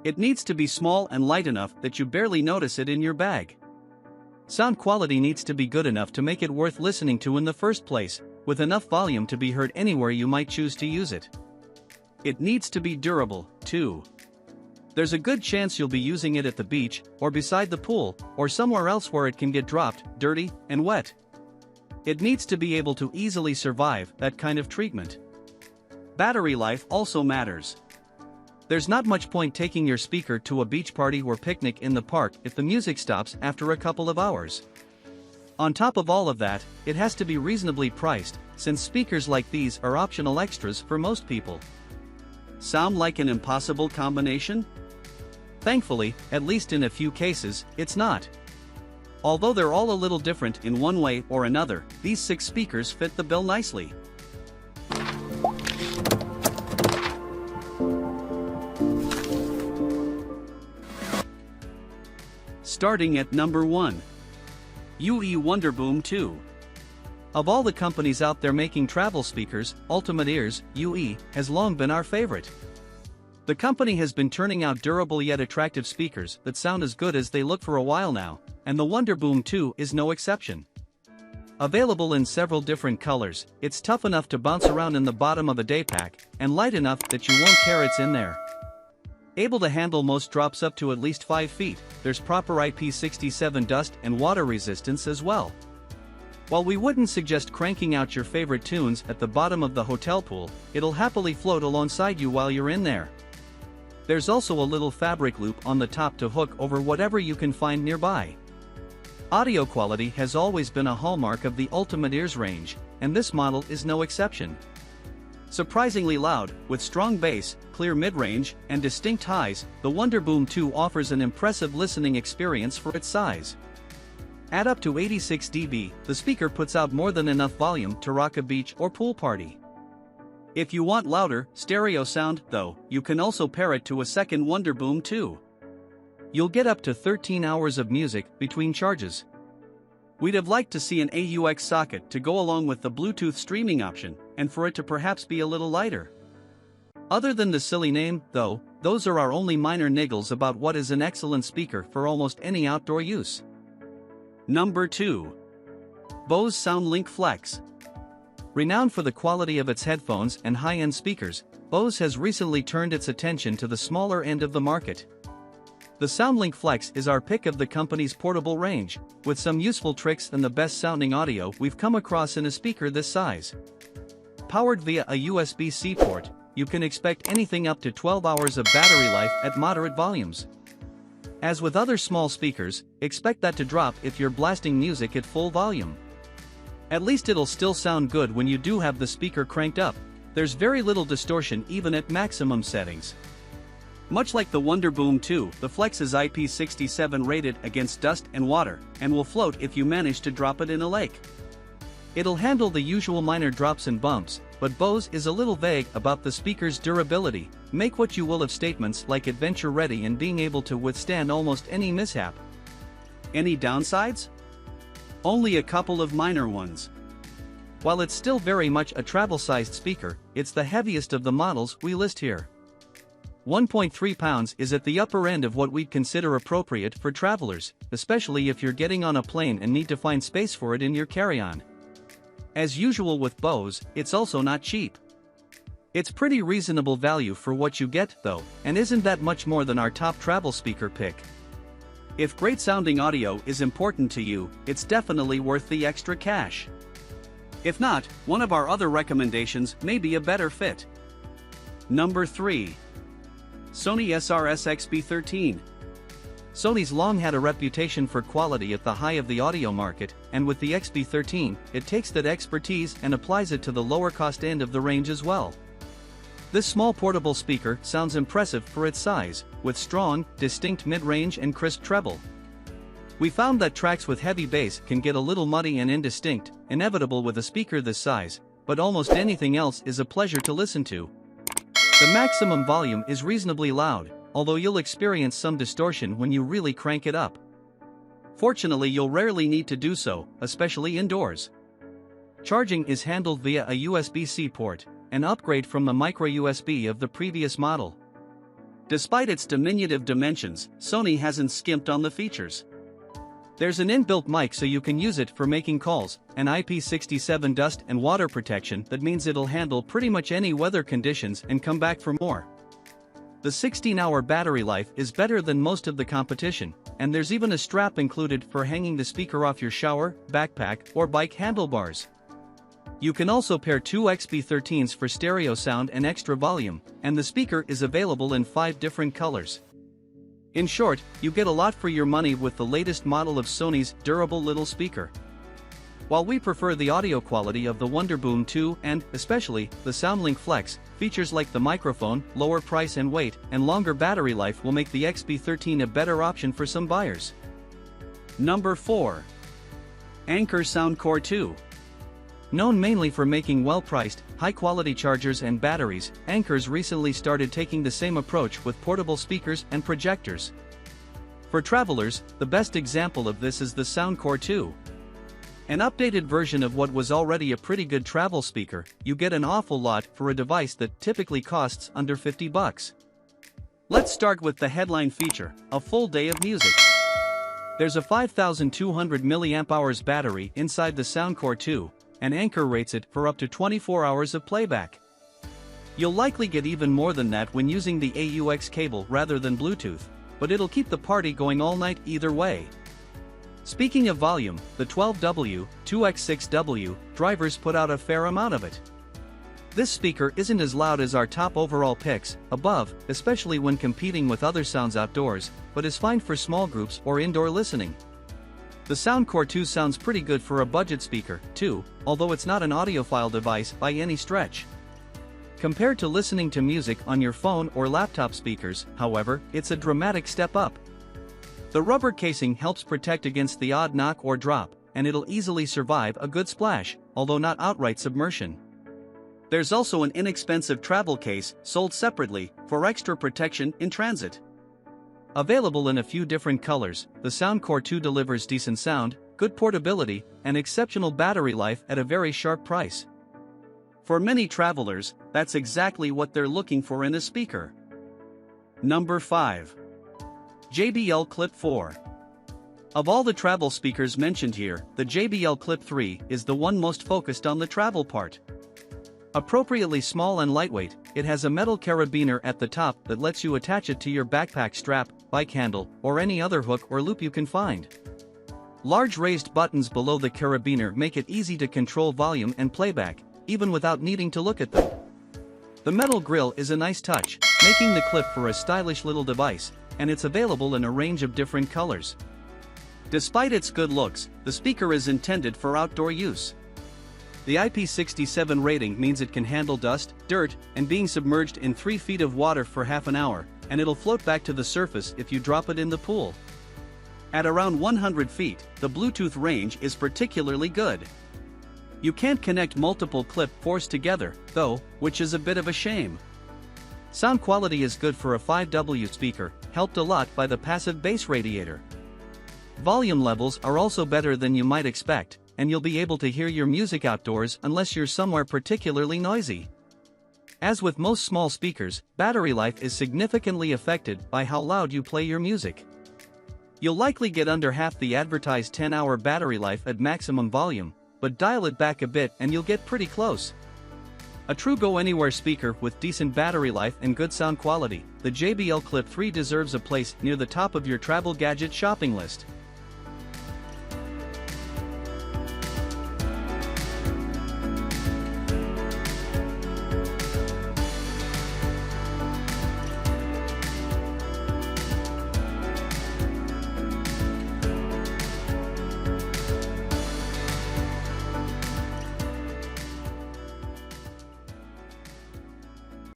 It needs to be small and light enough that you barely notice it in your bag. Sound quality needs to be good enough to make it worth listening to in the first place, with enough volume to be heard anywhere you might choose to use it. It needs to be durable, too. There's a good chance you'll be using it at the beach, or beside the pool, or somewhere else where it can get dropped, dirty, and wet. It needs to be able to easily survive that kind of treatment. Battery life also matters. There's not much point taking your speaker to a beach party or picnic in the park if the music stops after a couple of hours. On top of all of that, it has to be reasonably priced, since speakers like these are optional extras for most people. Sound like an impossible combination? Thankfully, at least in a few cases, it's not. Although they're all a little different in one way or another, these 6 speakers fit the bill nicely. Starting at number 1. UE Wonderboom 2. Of all the companies out there making travel speakers, Ultimate Ears, UE, has long been our favorite. The company has been turning out durable yet attractive speakers that sound as good as they look for a while now, and the Wonderboom 2 is no exception. Available in several different colors, it's tough enough to bounce around in the bottom of a day pack, and light enough that you won't care it's in there. Able to handle most drops up to at least 5 feet, there's proper IP67 dust and water resistance as well. While we wouldn't suggest cranking out your favorite tunes at the bottom of the hotel pool, it'll happily float alongside you while you're in there. There's also a little fabric loop on the top to hook over whatever you can find nearby. Audio quality has always been a hallmark of the Ultimate Ears range, and this model is no exception. Surprisingly loud, with strong bass, clear mid-range, and distinct highs, the Wonderboom 2 offers an impressive listening experience for its size. At up to 86 dB, the speaker puts out more than enough volume to rock a beach or pool party. If you want louder, stereo sound, though, you can also pair it to a second Wonderboom 2. You'll get up to 13 hours of music between charges. We'd have liked to see an AUX socket to go along with the Bluetooth streaming option, and for it to perhaps be a little lighter. Other than the silly name, though, those are our only minor niggles about what is an excellent speaker for almost any outdoor use. Number 2. Bose SoundLink Flex. Renowned for the quality of its headphones and high-end speakers, Bose has recently turned its attention to the smaller end of the market. The SoundLink Flex is our pick of the company's portable range, with some useful tricks and the best sounding audio we've come across in a speaker this size. Powered via a USB-C port, you can expect anything up to 12 hours of battery life at moderate volumes. As with other small speakers, expect that to drop if you're blasting music at full volume. At least it'll still sound good when you do have the speaker cranked up. There's very little distortion even at maximum settings. Much like the Wonderboom 2, the Flex is IP67 rated against dust and water, and will float if you manage to drop it in a lake. It'll handle the usual minor drops and bumps, but Bose is a little vague about the speaker's durability. Make what you will of statements like adventure ready and being able to withstand almost any mishap. Any downsides? Only a couple of minor ones. While it's still very much a travel-sized speaker, it's the heaviest of the models we list here. 1.3 pounds is at the upper end of what we'd consider appropriate for travelers, especially if you're getting on a plane and need to find space for it in your carry-on. As usual with Bose, it's also not cheap. It's pretty reasonable value for what you get, though, and isn't that much more than our top travel speaker pick. If great sounding audio is important to you, it's definitely worth the extra cash. If not, one of our other recommendations may be a better fit. Number 3. Sony SRS-XB13. Sony's long had a reputation for quality at the high of the audio market, and with the XB13, it takes that expertise and applies it to the lower cost end of the range as well. This small portable speaker sounds impressive for its size, with strong, distinct mid-range and crisp treble. We found that tracks with heavy bass can get a little muddy and indistinct, inevitable with a speaker this size, but almost anything else is a pleasure to listen to. The maximum volume is reasonably loud, although you'll experience some distortion when you really crank it up. Fortunately, you'll rarely need to do so, especially indoors. Charging is handled via a USB-C port, an upgrade from the micro USB of the previous model. Despite its diminutive dimensions, Sony hasn't skimped on the features. There's an inbuilt mic so you can use it for making calls, an IP67 dust and water protection that means it'll handle pretty much any weather conditions and come back for more. The 16-hour battery life is better than most of the competition, and there's even a strap included for hanging the speaker off your shower, backpack, or bike handlebars. You can also pair two XB13s for stereo sound and extra volume, and the speaker is available in 5 different colors. In short, you get a lot for your money with the latest model of Sony's durable little speaker. While we prefer the audio quality of the Wonderboom 2 and, especially, the SoundLink Flex, features like the microphone, lower price and weight, and longer battery life will make the XB13 a better option for some buyers. Number 4. Anker Soundcore 2. Known mainly for making well-priced, high-quality chargers and batteries, Anker's recently started taking the same approach with portable speakers and projectors. For travelers, the best example of this is the Soundcore 2. An updated version of what was already a pretty good travel speaker, you get an awful lot for a device that typically costs under $50. Let's start with the headline feature, a full day of music. There's a 5200 mAh battery inside the Soundcore 2, and Anker rates it for up to 24 hours of playback. You'll likely get even more than that when using the AUX cable rather than Bluetooth, but it'll keep the party going all night either way. Speaking of volume, the 12W, 2X6W drivers put out a fair amount of it. This speaker isn't as loud as our top overall picks above, especially when competing with other sounds outdoors, but is fine for small groups or indoor listening. The Soundcore 2 sounds pretty good for a budget speaker, too, although it's not an audiophile device by any stretch. Compared to listening to music on your phone or laptop speakers, however, it's a dramatic step up. The rubber casing helps protect against the odd knock or drop, and it'll easily survive a good splash, although not outright submersion. There's also an inexpensive travel case, sold separately, for extra protection in transit. Available in a few different colors, the Soundcore 2 delivers decent sound, good portability, and exceptional battery life at a very sharp price. For many travelers, that's exactly what they're looking for in a speaker. Number 5. JBL Clip 4. Of all the travel speakers mentioned here, the JBL Clip 3 is the one most focused on the travel part. Appropriately small and lightweight, it has a metal carabiner at the top that lets you attach it to your backpack strap, bike handle, or any other hook or loop you can find. Large raised buttons below the carabiner make it easy to control volume and playback, even without needing to look at them. The metal grille is a nice touch, making the clip for a stylish little device, and it's available in a range of different colors. Despite its good looks, the speaker is intended for outdoor use. The IP67 rating means it can handle dust, dirt, and being submerged in 3 feet of water for half an hour, and it'll float back to the surface if you drop it in the pool. At around 100 feet, the Bluetooth range is particularly good. You can't connect multiple clip 4s together, though, which is a bit of a shame. Sound quality is good for a 5W speaker, helped a lot by the passive bass radiator. Volume levels are also better than you might expect, and you'll be able to hear your music outdoors unless you're somewhere particularly noisy. As with most small speakers, battery life is significantly affected by how loud you play your music. You'll likely get under half the advertised 10-hour battery life at maximum volume, but dial it back a bit and you'll get pretty close. A true go-anywhere speaker with decent battery life and good sound quality, the JBL Clip 3 deserves a place near the top of your travel gadget shopping list.